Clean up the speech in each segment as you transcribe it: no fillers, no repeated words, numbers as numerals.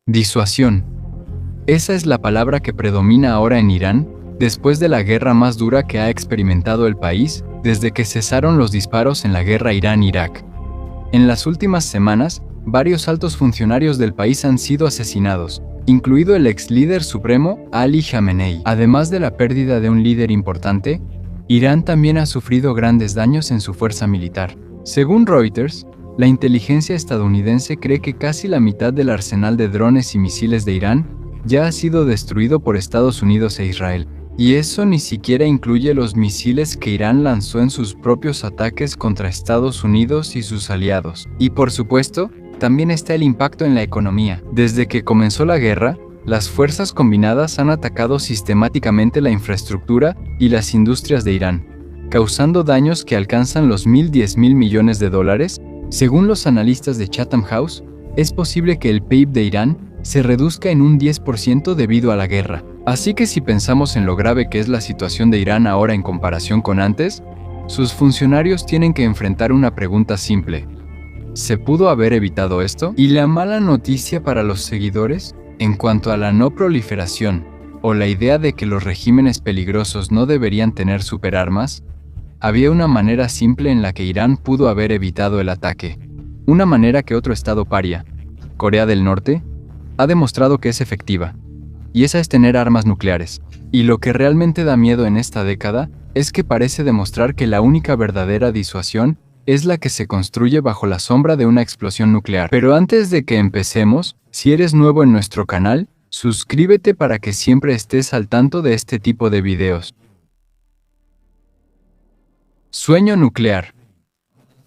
Disuasión. Esa es la palabra que predomina ahora en Irán, después de la guerra más dura que ha experimentado el país desde que cesaron los disparos en la guerra Irán-Irak. En las últimas semanas, varios altos funcionarios del país han sido asesinados, incluido el ex líder supremo Ali Khamenei. Además de la pérdida de un líder importante, Irán también ha sufrido grandes daños en su fuerza militar. Según Reuters, la inteligencia estadounidense cree que casi la mitad del arsenal de drones y misiles de Irán ya ha sido destruido por Estados Unidos e Israel. Y eso ni siquiera incluye los misiles que Irán lanzó en sus propios ataques contra Estados Unidos y sus aliados. Y por supuesto, también está el impacto en la economía. Desde que comenzó la guerra, las fuerzas combinadas han atacado sistemáticamente la infraestructura y las industrias de Irán, causando daños que alcanzan los $10.000 millones. Según los analistas de Chatham House, es posible que el PIB de Irán se reduzca en un 10% debido a la guerra. Así que si pensamos en lo grave que es la situación de Irán ahora en comparación con antes, sus funcionarios tienen que enfrentar una pregunta simple. ¿Se pudo haber evitado esto? Y la mala noticia para los seguidores, en cuanto a la no proliferación, o la idea de que los regímenes peligrosos no deberían tener superarmas, había una manera simple en la que Irán pudo haber evitado el ataque. Una manera que otro estado paria, Corea del Norte, ha demostrado que es efectiva. Y esa es tener armas nucleares. Y lo que realmente da miedo en esta década es que parece demostrar que la única verdadera disuasión es la que se construye bajo la sombra de una explosión nuclear. Pero antes de que empecemos, si eres nuevo en nuestro canal, suscríbete para que siempre estés al tanto de este tipo de videos. Sueño nuclear.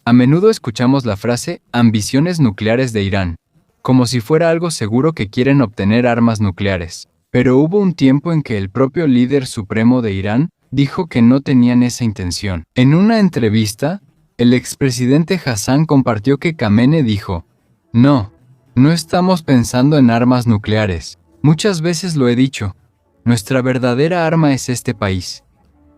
A menudo escuchamos la frase ambiciones nucleares de Irán, como si fuera algo seguro que quieren obtener armas nucleares. Pero hubo un tiempo en que el propio líder supremo de Irán dijo que no tenían esa intención. En una entrevista, el expresidente Hassan compartió que Khamenei dijo: No estamos pensando en armas nucleares. Muchas veces lo he dicho, nuestra verdadera arma es este país.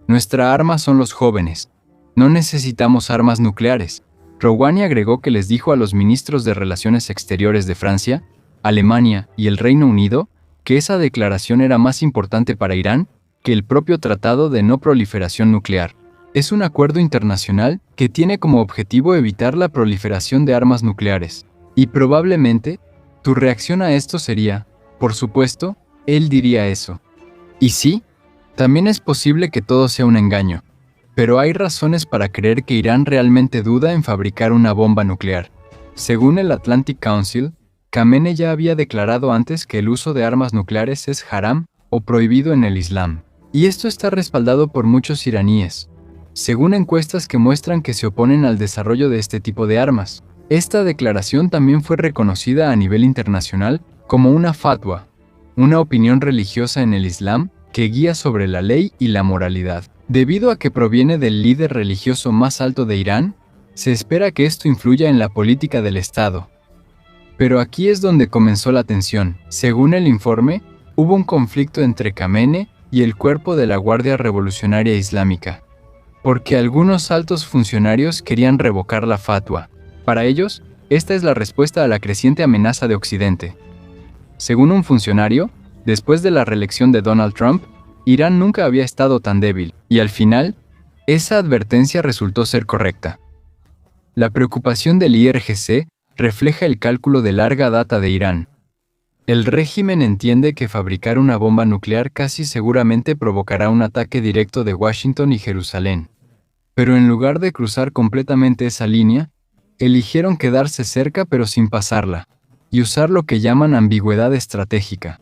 Nuestra arma son los jóvenes. No necesitamos armas nucleares. Rouhani agregó que les dijo a los ministros de Relaciones Exteriores de Francia, Alemania y el Reino Unido que esa declaración era más importante para Irán que el propio Tratado de No Proliferación Nuclear. Es un acuerdo internacional que tiene como objetivo evitar la proliferación de armas nucleares. Y probablemente, tu reacción a esto sería, por supuesto, él diría eso. Y sí, también es posible que todo sea un engaño. Pero hay razones para creer que Irán realmente duda en fabricar una bomba nuclear. Según el Atlantic Council, Khamenei ya había declarado antes que el uso de armas nucleares es haram o prohibido en el Islam. Y esto está respaldado por muchos iraníes, según encuestas que muestran que se oponen al desarrollo de este tipo de armas. Esta declaración también fue reconocida a nivel internacional como una fatwa, una opinión religiosa en el Islam que guía sobre la ley y la moralidad. Debido a que proviene del líder religioso más alto de Irán, se espera que esto influya en la política del Estado. Pero aquí es donde comenzó la tensión. Según el informe, hubo un conflicto entre Khamenei y el cuerpo de la Guardia Revolucionaria Islámica, porque algunos altos funcionarios querían revocar la fatwa. Para ellos, esta es la respuesta a la creciente amenaza de Occidente. Según un funcionario, después de la reelección de Donald Trump, Irán nunca había estado tan débil, y al final, esa advertencia resultó ser correcta. La preocupación del IRGC refleja el cálculo de larga data de Irán. El régimen entiende que fabricar una bomba nuclear casi seguramente provocará un ataque directo de Washington y Jerusalén. Pero en lugar de cruzar completamente esa línea, eligieron quedarse cerca pero sin pasarla, y usar lo que llaman ambigüedad estratégica.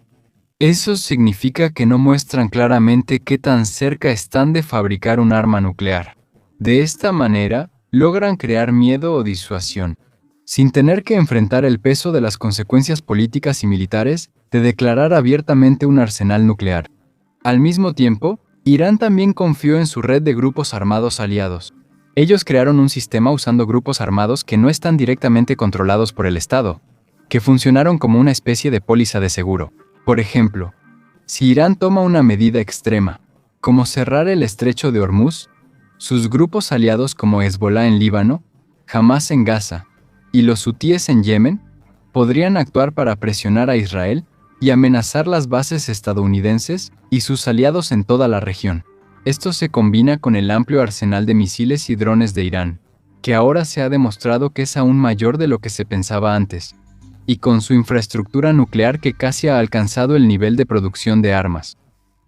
Eso significa que no muestran claramente qué tan cerca están de fabricar un arma nuclear. De esta manera, logran crear miedo o disuasión, sin tener que enfrentar el peso de las consecuencias políticas y militares de declarar abiertamente un arsenal nuclear. Al mismo tiempo, Irán también confió en su red de grupos armados aliados. Ellos crearon un sistema usando grupos armados que no están directamente controlados por el Estado, que funcionaron como una especie de póliza de seguro. Por ejemplo, si Irán toma una medida extrema, como cerrar el estrecho de Hormuz, sus grupos aliados como Hezbollah en Líbano, Hamás en Gaza y los hutíes en Yemen podrían actuar para presionar a Israel y amenazar las bases estadounidenses y sus aliados en toda la región. Esto se combina con el amplio arsenal de misiles y drones de Irán, que ahora se ha demostrado que es aún mayor de lo que se pensaba antes, y con su infraestructura nuclear que casi ha alcanzado el nivel de producción de armas.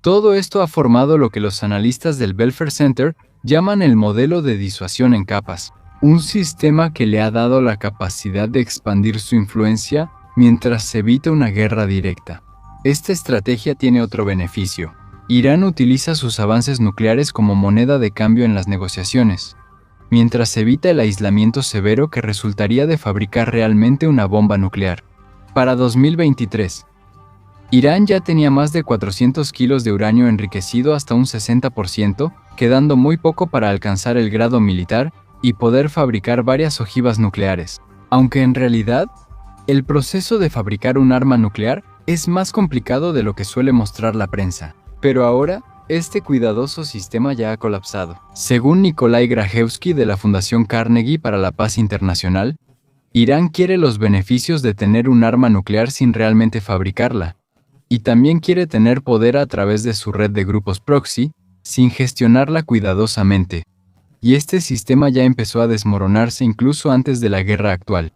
Todo esto ha formado lo que los analistas del Belfer Center llaman el modelo de disuasión en capas, un sistema que le ha dado la capacidad de expandir su influencia mientras se evita una guerra directa. Esta estrategia tiene otro beneficio. Irán utiliza sus avances nucleares como moneda de cambio en las negociaciones, mientras evita el aislamiento severo que resultaría de fabricar realmente una bomba nuclear. Para 2023, Irán ya tenía más de 400 kilos de uranio enriquecido hasta un 60%, quedando muy poco para alcanzar el grado militar y poder fabricar varias ojivas nucleares. Aunque en realidad, el proceso de fabricar un arma nuclear es más complicado de lo que suele mostrar la prensa. Pero ahora, este cuidadoso sistema ya ha colapsado. Según Nikolai Grajewski de la Fundación Carnegie para la Paz Internacional, Irán quiere los beneficios de tener un arma nuclear sin realmente fabricarla, y también quiere tener poder a través de su red de grupos proxy, sin gestionarla cuidadosamente. Y este sistema ya empezó a desmoronarse incluso antes de la guerra actual.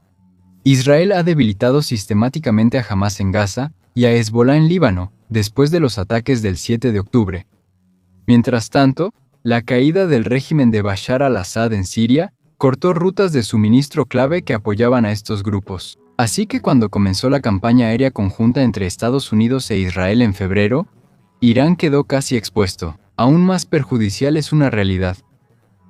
Israel ha debilitado sistemáticamente a Hamás en Gaza y a Hezbolá en Líbano, después de los ataques del 7 de octubre. Mientras tanto, la caída del régimen de Bashar al-Assad en Siria cortó rutas de suministro clave que apoyaban a estos grupos. Así que cuando comenzó la campaña aérea conjunta entre Estados Unidos e Israel en febrero, Irán quedó casi expuesto. Aún más perjudicial es una realidad.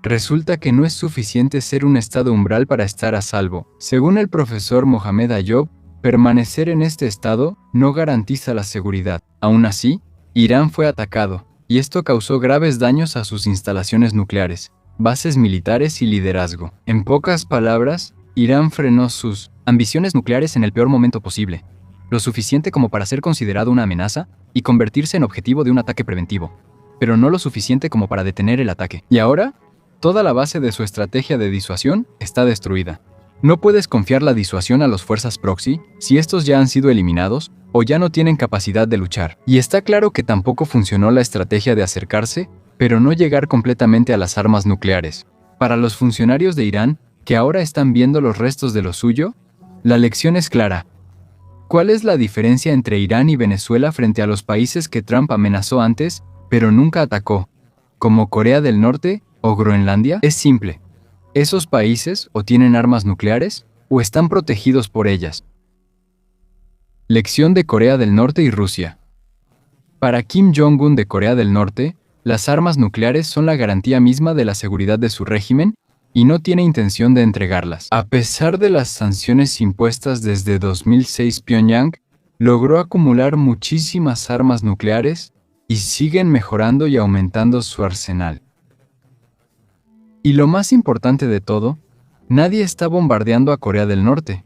Resulta que no es suficiente ser un estado umbral para estar a salvo. Según el profesor Mohamed Ayoub, permanecer en este estado no garantiza la seguridad. Aún así, Irán fue atacado, y esto causó graves daños a sus instalaciones nucleares, bases militares y liderazgo. En pocas palabras, Irán frenó sus ambiciones nucleares en el peor momento posible, lo suficiente como para ser considerado una amenaza y convertirse en objetivo de un ataque preventivo, pero no lo suficiente como para detener el ataque. Y ahora, toda la base de su estrategia de disuasión está destruida. No puedes confiar la disuasión a las fuerzas proxy si estos ya han sido eliminados o ya no tienen capacidad de luchar. Y está claro que tampoco funcionó la estrategia de acercarse, pero no llegar completamente a las armas nucleares. Para los funcionarios de Irán, que ahora están viendo los restos de lo suyo, la lección es clara. ¿Cuál es la diferencia entre Irán y Venezuela frente a los países que Trump amenazó antes, pero nunca atacó, como Corea del Norte o Groenlandia? Es simple. Esos países o tienen armas nucleares o están protegidos por ellas. Lección de Corea del Norte y Rusia. Para Kim Jong-un de Corea del Norte, las armas nucleares son la garantía misma de la seguridad de su régimen y no tiene intención de entregarlas. A pesar de las sanciones impuestas desde 2006, Pyongyang logró acumular muchísimas armas nucleares y siguen mejorando y aumentando su arsenal. Y lo más importante de todo, nadie está bombardeando a Corea del Norte.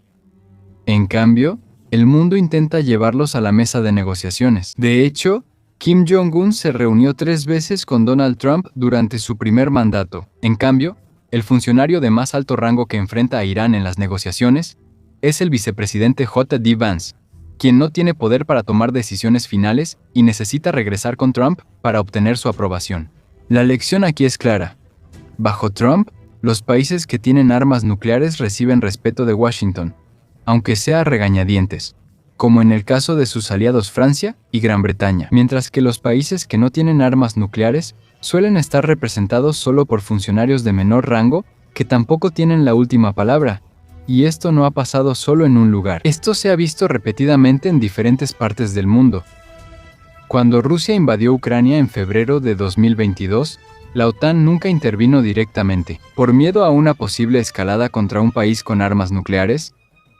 En cambio, el mundo intenta llevarlos a la mesa de negociaciones. De hecho, Kim Jong-un se reunió 3 veces con Donald Trump durante su primer mandato. En cambio, el funcionario de más alto rango que enfrenta a Irán en las negociaciones es el vicepresidente J.D. Vance, quien no tiene poder para tomar decisiones finales y necesita regresar con Trump para obtener su aprobación. La lección aquí es clara. Bajo Trump, los países que tienen armas nucleares reciben respeto de Washington, aunque sea a regañadientes, como en el caso de sus aliados Francia y Gran Bretaña, mientras que los países que no tienen armas nucleares suelen estar representados solo por funcionarios de menor rango que tampoco tienen la última palabra, y esto no ha pasado solo en un lugar. Esto se ha visto repetidamente en diferentes partes del mundo. Cuando Rusia invadió Ucrania en febrero de 2022, la OTAN nunca intervino directamente. Por miedo a una posible escalada contra un país con armas nucleares,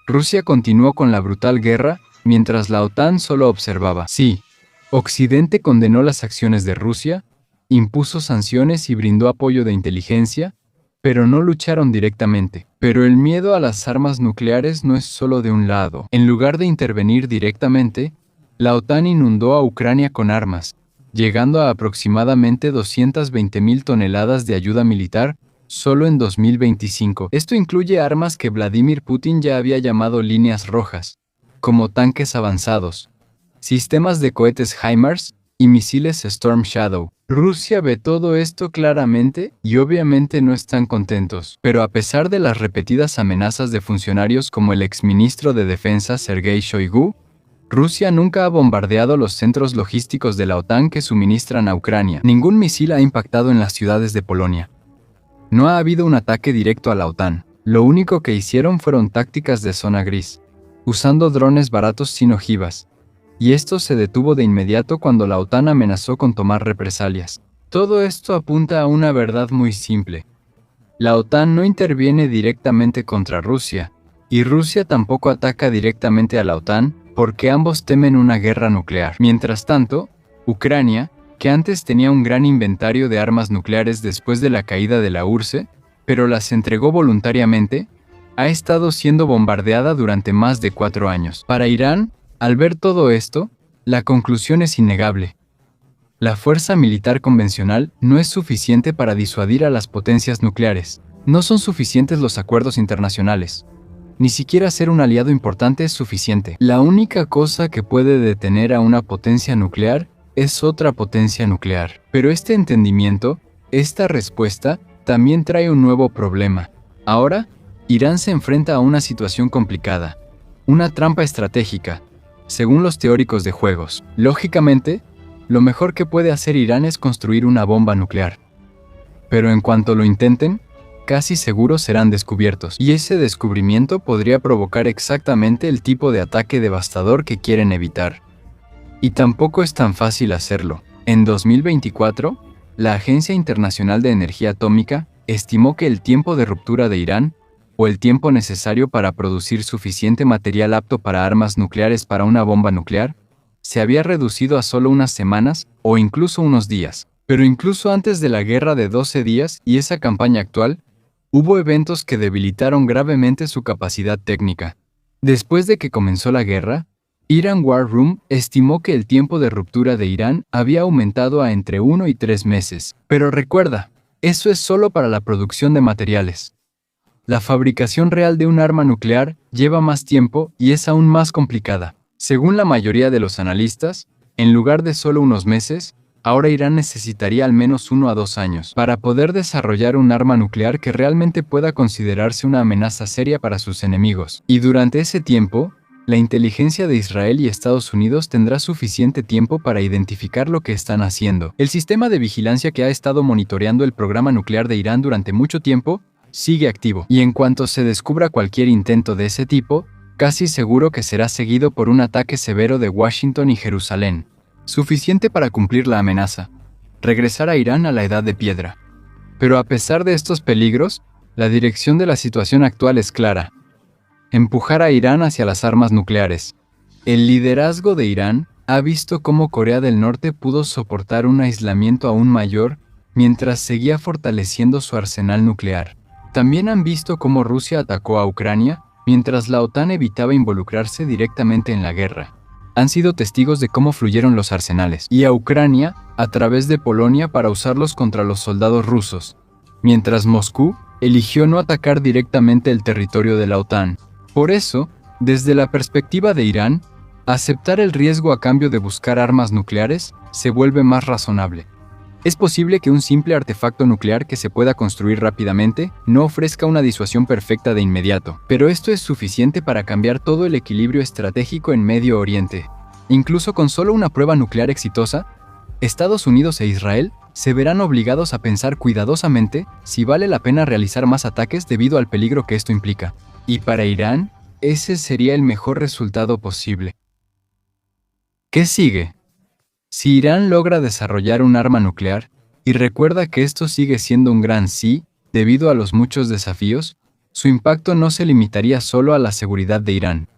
Rusia continuó con la brutal guerra mientras la OTAN solo observaba. Sí, Occidente condenó las acciones de Rusia, impuso sanciones y brindó apoyo de inteligencia, pero no lucharon directamente. Pero el miedo a las armas nucleares no es solo de un lado. En lugar de intervenir directamente, la OTAN inundó a Ucrania con armas, llegando a aproximadamente 220.000 toneladas de ayuda militar solo en 2025. Esto incluye armas que Vladimir Putin ya había llamado líneas rojas, como tanques avanzados, sistemas de cohetes HIMARS y misiles Storm Shadow. Rusia ve todo esto claramente y obviamente no están contentos. Pero a pesar de las repetidas amenazas de funcionarios como el exministro de Defensa Sergei Shoigu, Rusia nunca ha bombardeado los centros logísticos de la OTAN que suministran a Ucrania. Ningún misil ha impactado en las ciudades de Polonia. No ha habido un ataque directo a la OTAN. Lo único que hicieron fueron tácticas de zona gris, usando drones baratos sin ojivas. Y esto se detuvo de inmediato cuando la OTAN amenazó con tomar represalias. Todo esto apunta a una verdad muy simple. La OTAN no interviene directamente contra Rusia, y Rusia tampoco ataca directamente a la OTAN, porque ambos temen una guerra nuclear. Mientras tanto, Ucrania, que antes tenía un gran inventario de armas nucleares después de la caída de la URSS, pero las entregó voluntariamente, ha estado siendo bombardeada durante más de 4 años. Para Irán, al ver todo esto, la conclusión es innegable. La fuerza militar convencional no es suficiente para disuadir a las potencias nucleares. No son suficientes los acuerdos internacionales. Ni siquiera ser un aliado importante es suficiente. La única cosa que puede detener a una potencia nuclear es otra potencia nuclear. Pero este entendimiento, esta respuesta, también trae un nuevo problema. Ahora, Irán se enfrenta a una situación complicada, una trampa estratégica, según los teóricos de juegos. Lógicamente, lo mejor que puede hacer Irán es construir una bomba nuclear. Pero en cuanto lo intenten, casi seguro serán descubiertos, y ese descubrimiento podría provocar exactamente el tipo de ataque devastador que quieren evitar. Y tampoco es tan fácil hacerlo. En 2024, la Agencia Internacional de Energía Atómica estimó que el tiempo de ruptura de Irán, o el tiempo necesario para producir suficiente material apto para armas nucleares para una bomba nuclear, se había reducido a solo unas semanas o incluso unos días. Pero incluso antes de la guerra de 12 días y esa campaña actual, hubo eventos que debilitaron gravemente su capacidad técnica. Después de que comenzó la guerra, Iran War Room estimó que el tiempo de ruptura de Irán había aumentado a entre 1 y 3 meses. Pero recuerda, eso es solo para la producción de materiales. La fabricación real de un arma nuclear lleva más tiempo y es aún más complicada. Según la mayoría de los analistas, en lugar de solo unos meses, ahora Irán necesitaría al menos 1 a 2 años para poder desarrollar un arma nuclear que realmente pueda considerarse una amenaza seria para sus enemigos. Y durante ese tiempo, la inteligencia de Israel y Estados Unidos tendrá suficiente tiempo para identificar lo que están haciendo. El sistema de vigilancia que ha estado monitoreando el programa nuclear de Irán durante mucho tiempo sigue activo, y en cuanto se descubra cualquier intento de ese tipo, casi seguro que será seguido por un ataque severo de Washington y Jerusalén, suficiente para cumplir la amenaza, regresar a Irán a la edad de piedra. Pero a pesar de estos peligros, la dirección de la situación actual es clara: empujar a Irán hacia las armas nucleares. El liderazgo de Irán ha visto cómo Corea del Norte pudo soportar un aislamiento aún mayor mientras seguía fortaleciendo su arsenal nuclear. También han visto cómo Rusia atacó a Ucrania mientras la OTAN evitaba involucrarse directamente en la guerra. Han sido testigos de cómo fluyeron los arsenales, y a Ucrania a través de Polonia para usarlos contra los soldados rusos, mientras Moscú eligió no atacar directamente el territorio de la OTAN. Por eso, desde la perspectiva de Irán, aceptar el riesgo a cambio de buscar armas nucleares se vuelve más razonable. Es posible que un simple artefacto nuclear que se pueda construir rápidamente no ofrezca una disuasión perfecta de inmediato, pero esto es suficiente para cambiar todo el equilibrio estratégico en Medio Oriente. Incluso con solo una prueba nuclear exitosa, Estados Unidos e Israel se verán obligados a pensar cuidadosamente si vale la pena realizar más ataques debido al peligro que esto implica. Y para Irán, ese sería el mejor resultado posible. ¿Qué sigue? Si Irán logra desarrollar un arma nuclear, y recuerda que esto sigue siendo un gran sí, debido a los muchos desafíos, su impacto no se limitaría solo a la seguridad de Irán.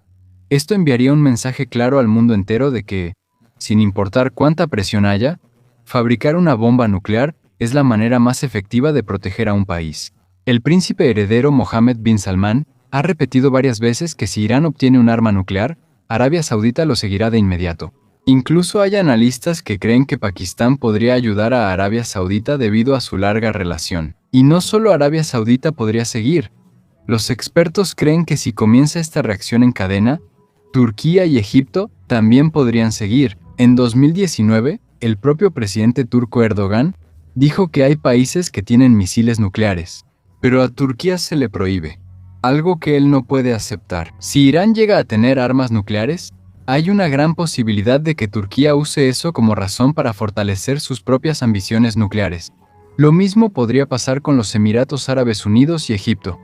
Esto enviaría un mensaje claro al mundo entero de que, sin importar cuánta presión haya, fabricar una bomba nuclear es la manera más efectiva de proteger a un país. El príncipe heredero Mohammed bin Salman ha repetido varias veces que si Irán obtiene un arma nuclear, Arabia Saudita lo seguirá de inmediato. Incluso hay analistas que creen que Pakistán podría ayudar a Arabia Saudita debido a su larga relación. Y no solo Arabia Saudita podría seguir. Los expertos creen que si comienza esta reacción en cadena, Turquía y Egipto también podrían seguir. En 2019, el propio presidente turco Erdogan dijo que hay países que tienen misiles nucleares, pero a Turquía se le prohíbe, algo que él no puede aceptar. Si Irán llega a tener armas nucleares, hay una gran posibilidad de que Turquía use eso como razón para fortalecer sus propias ambiciones nucleares. Lo mismo podría pasar con los Emiratos Árabes Unidos y Egipto.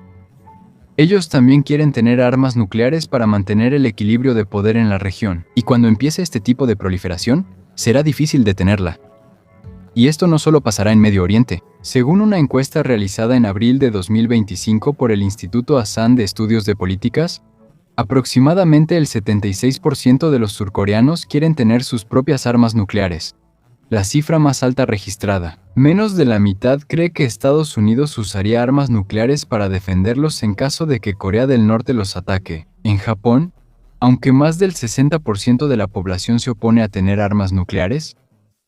Ellos también quieren tener armas nucleares para mantener el equilibrio de poder en la región, y cuando empiece este tipo de proliferación, será difícil detenerla. Y esto no solo pasará en Medio Oriente. Según una encuesta realizada en abril de 2025 por el Instituto Asan de Estudios de Políticas, aproximadamente el 76% de los surcoreanos quieren tener sus propias armas nucleares, la cifra más alta registrada. Menos de la mitad cree que Estados Unidos usaría armas nucleares para defenderlos en caso de que Corea del Norte los ataque. En Japón, aunque más del 60% de la población se opone a tener armas nucleares,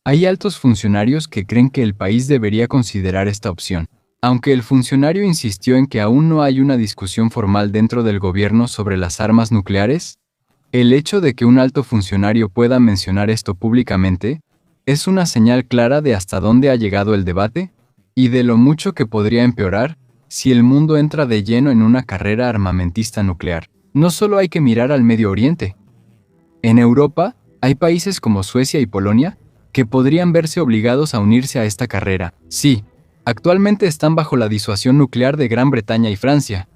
hay altos funcionarios que creen que el país debería considerar esta opción. Aunque el funcionario insistió en que aún no hay una discusión formal dentro del gobierno sobre las armas nucleares, el hecho de que un alto funcionario pueda mencionar esto públicamente es una señal clara de hasta dónde ha llegado el debate y de lo mucho que podría empeorar si el mundo entra de lleno en una carrera armamentista nuclear. No solo hay que mirar al Medio Oriente. En Europa, hay países como Suecia y Polonia que podrían verse obligados a unirse a esta carrera. Sí, actualmente están bajo la disuasión nuclear de Gran Bretaña y Francia,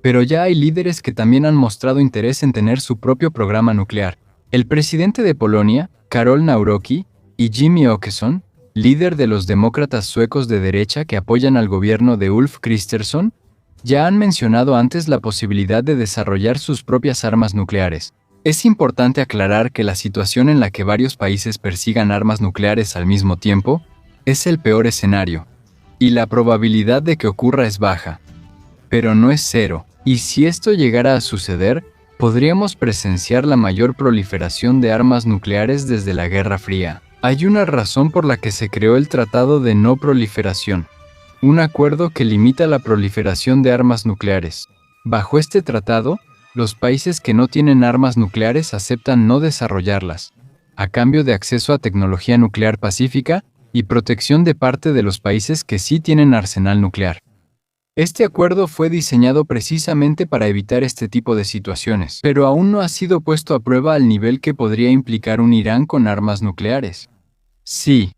pero ya hay líderes que también han mostrado interés en tener su propio programa nuclear. El presidente de Polonia, Karol Nawrocki, y Jimmy Åkesson, líder de los demócratas suecos de derecha que apoyan al gobierno de Ulf Kristersson, ya han mencionado antes la posibilidad de desarrollar sus propias armas nucleares. Es importante aclarar que la situación en la que varios países persigan armas nucleares al mismo tiempo es el peor escenario, y la probabilidad de que ocurra es baja, pero no es cero, y si esto llegara a suceder, podríamos presenciar la mayor proliferación de armas nucleares desde la Guerra Fría. Hay una razón por la que se creó el Tratado de No Proliferación, un acuerdo que limita la proliferación de armas nucleares. Bajo este tratado, los países que no tienen armas nucleares aceptan no desarrollarlas, a cambio de acceso a tecnología nuclear pacífica y protección de parte de los países que sí tienen arsenal nuclear. Este acuerdo fue diseñado precisamente para evitar este tipo de situaciones, pero aún no ha sido puesto a prueba al nivel que podría implicar un Irán con armas nucleares. Sí,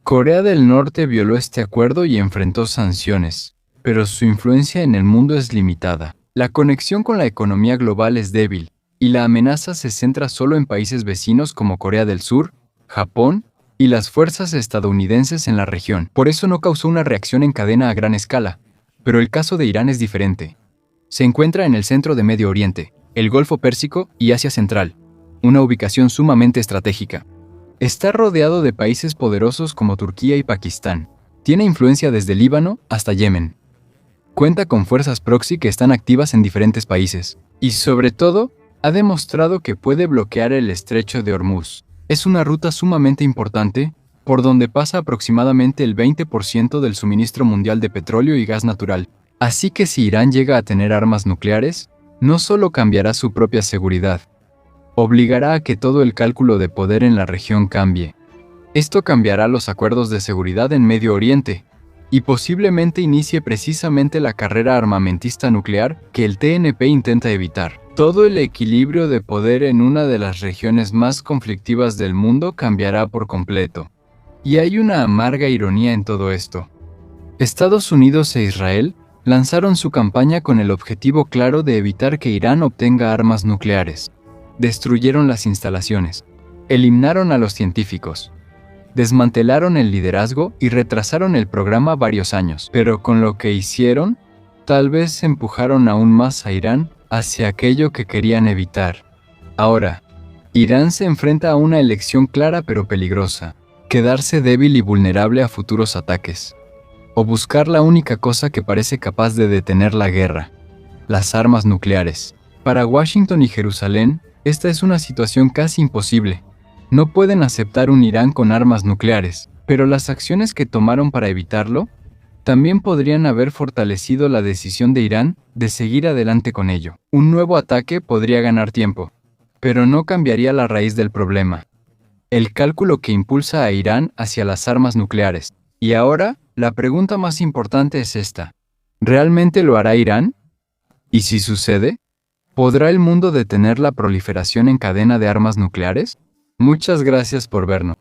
Corea del Norte violó este acuerdo y enfrentó sanciones, pero su influencia en el mundo es limitada. La conexión con la economía global es débil, y la amenaza se centra solo en países vecinos como Corea del Sur, Japón y las fuerzas estadounidenses en la región. Por eso no causó una reacción en cadena a gran escala. Pero el caso de Irán es diferente. Se encuentra en el centro de Medio Oriente, el Golfo Pérsico y Asia Central, una ubicación sumamente estratégica. Está rodeado de países poderosos como Turquía y Pakistán. Tiene influencia desde Líbano hasta Yemen. Cuenta con fuerzas proxy que están activas en diferentes países. Y sobre todo, ha demostrado que puede bloquear el estrecho de Hormuz. Es una ruta sumamente importante, por donde pasa aproximadamente el 20% del suministro mundial de petróleo y gas natural. Así que si Irán llega a tener armas nucleares, no solo cambiará su propia seguridad, obligará a que todo el cálculo de poder en la región cambie. Esto cambiará los acuerdos de seguridad en Medio Oriente, y posiblemente inicie precisamente la carrera armamentista nuclear que el TNP intenta evitar. Todo el equilibrio de poder en una de las regiones más conflictivas del mundo cambiará por completo. Y hay una amarga ironía en todo esto. Estados Unidos e Israel lanzaron su campaña con el objetivo claro de evitar que Irán obtenga armas nucleares. Destruyeron las instalaciones, eliminaron a los científicos, desmantelaron el liderazgo y retrasaron el programa varios años. Pero con lo que hicieron, tal vez empujaron aún más a Irán hacia aquello que querían evitar. Ahora, Irán se enfrenta a una elección clara pero peligrosa: quedarse débil y vulnerable a futuros ataques, o buscar la única cosa que parece capaz de detener la guerra: las armas nucleares. Para Washington y Jerusalén, esta es una situación casi imposible. No pueden aceptar un Irán con armas nucleares, pero las acciones que tomaron para evitarlo También podrían haber fortalecido la decisión de Irán de seguir adelante con ello. Un nuevo ataque podría ganar tiempo, pero no cambiaría la raíz del problema: el cálculo que impulsa a Irán hacia las armas nucleares. Y ahora, la pregunta más importante es esta: ¿realmente lo hará Irán? ¿Y si sucede, podrá el mundo detener la proliferación en cadena de armas nucleares? Muchas gracias por vernos.